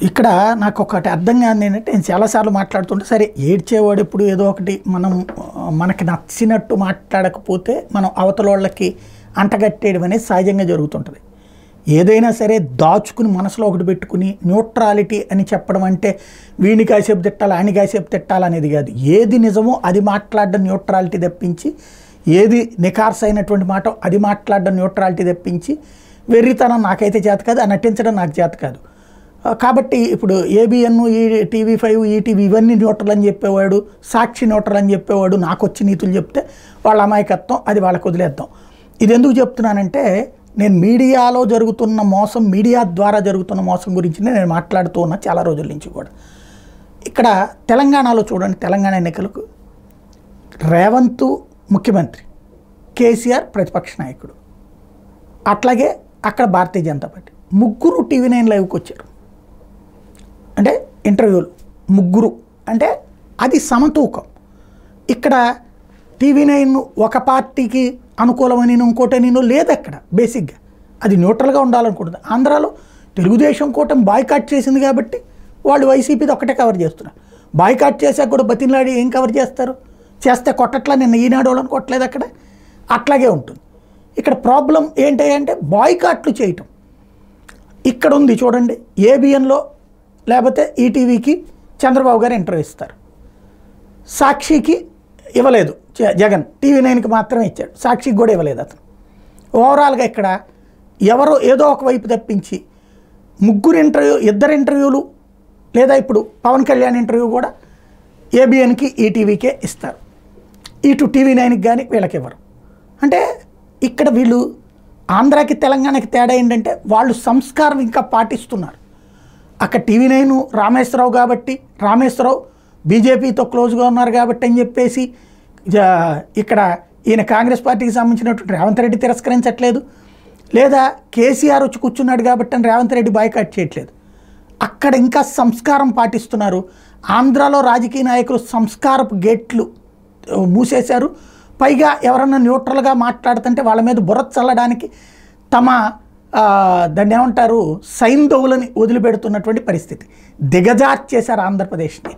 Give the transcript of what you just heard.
ఇక్కడ నాకు ఒకటి అర్థం కాదు ఏంటంటే నేను చాలాసార్లు మాట్లాడుతుంటే సరే ఏడ్చేవాడు ఎప్పుడు ఏదో ఒకటి మనకి నచ్చినట్టు మాట్లాడకపోతే మనం అవతల వాళ్ళకి అంటగట్టేయడం అనేది సహజంగా జరుగుతుంటుంది. ఏదైనా సరే దాచుకుని మనసులో ఒకటి పెట్టుకుని న్యూట్రాలిటీ అని చెప్పడం అంటే వీడిని కాసేపు తిట్టాలి ఆయన కాసేపు తిట్టాలనేది కాదు. ఏది నిజమో అది మాట్లాడడం న్యూట్రాలిటీ తప్పించి, ఏది నికార్స్ అయినటువంటి మాట అది మాట్లాడడం న్యూట్రాలిటీ తప్పించి వెర్రితనం నాకైతే చేత కాదు, ఆ నటించడం నాకు చేత కాదు. కాబట్టి ఇప్పుడు ఏబిఎన్, టీవీ5, ఈటీవీ ఇవన్నీ న్యూట్రల్ అని చెప్పేవాడు, సాక్షి న్యూట్రల్ అని చెప్పేవాడు నాకు వచ్చి నీతులు చెప్తే వాళ్ళ అమాయకత్వం, అది వాళ్ళకు వదిలేద్దాం. ఇది ఎందుకు చెప్తున్నానంటే నేను మీడియాలో జరుగుతున్న మోసం, మీడియా ద్వారా జరుగుతున్న మోసం గురించి నేను మాట్లాడుతూ ఉన్నా చాలా రోజుల నుంచి కూడా. ఇక్కడ తెలంగాణలో చూడండి, తెలంగాణ ఎన్నికలకు రేవంత్ ముఖ్యమంత్రి, కేసీఆర్ ప్రతిపక్ష నాయకుడు, అట్లాగే అక్కడ భారతీయ జనతా పార్టీ ముగ్గురు టీవీ9 లైవ్కి వచ్చారు. అంటే ఇంటర్వ్యూలు ముగ్గురు, అంటే అది సమతూకం. ఇక్కడ టీవీ9 ఒక పార్టీకి అనుకూలమని ఇంకోటని లేదు, అక్కడ బేసిక్గా అది న్యూట్రల్గా ఉండాలనుకుంటుంది. ఆంధ్రాలో తెలుగుదేశం కూటమి బాయ్కాట్ చేసింది కాబట్టి వాళ్ళు వైసీపీది ఒక్కటే కవర్ చేస్తున్నారు. బాయ్కాట్ చేశాక కూడా బతిన్లాడి ఏం కవర్ చేస్తారు? చేస్తే కొట్టట్లా, నిన్న ఈనాడు వాళ్ళని కొట్టలేదు అక్కడ, అట్లాగే ఉంటుంది. ఇక్కడ ప్రాబ్లం ఏంటంటే బాయ్కాట్లు చేయటం ఇక్కడ ఉంది. చూడండి, ఏబిఎన్లో లేకపోతే ఈటీవీకి చంద్రబాబు గారు ఇంటర్వ్యూ ఇస్తారు, సాక్షికి ఇవ్వలేదు జగన్, టీవీ9కి మాత్రమే ఇచ్చాడు, సాక్షికి కూడా ఇవ్వలేదు అతను. ఓవరాల్గా ఇక్కడ ఎవరో ఏదో ఒక వైపు తప్పించి ముగ్గురు ఇద్దరు ఇంటర్వ్యూలు, లేదా ఇప్పుడు పవన్ కళ్యాణ్ ఇంటర్వ్యూ కూడా ఏబిఎన్కి ఈటీవీకే ఇస్తారు, ఇటు టీవీ9కి కానీ వీళ్ళకి ఇవ్వరు. అంటే ఇక్కడ వీళ్ళు ఆంధ్రాకి తెలంగాణకి తేడా ఏంటంటే వాళ్ళు సంస్కారం ఇంకా పాటిస్తున్నారు. అక్కడ టీవీ9 రామేశ్వరరావు కాబట్టి, రామేశ్వరరావు బీజేపీతో క్లోజ్గా ఉన్నారు కాబట్టి అని చెప్పేసి ఇక్కడ ఈయన కాంగ్రెస్ పార్టీకి సంబంధించినటువంటి రేవంత్ రెడ్డి తిరస్కరించట్లేదు, లేదా కేసీఆర్ వచ్చి కూర్చున్నాడు కాబట్టి అని రేవంత్ రెడ్డి బాయ్కాట్ చేయట్లేదు. అక్కడ ఇంకా సంస్కారం పాటిస్తున్నారు. ఆంధ్రాలో రాజకీయ నాయకులు సంస్కారపు గేట్లు మూసేశారు. పైగా ఎవరన్నా న్యూట్రల్గా మాట్లాడుతుంటే వాళ్ళ మీద బుర్ర చల్లడానికి తమ దాన్ని ఏమంటారు సైంధవులని వదిలిపెడుతున్నటువంటి పరిస్థితి. దిగజార్చేశారు ఆంధ్రప్రదేశ్ని.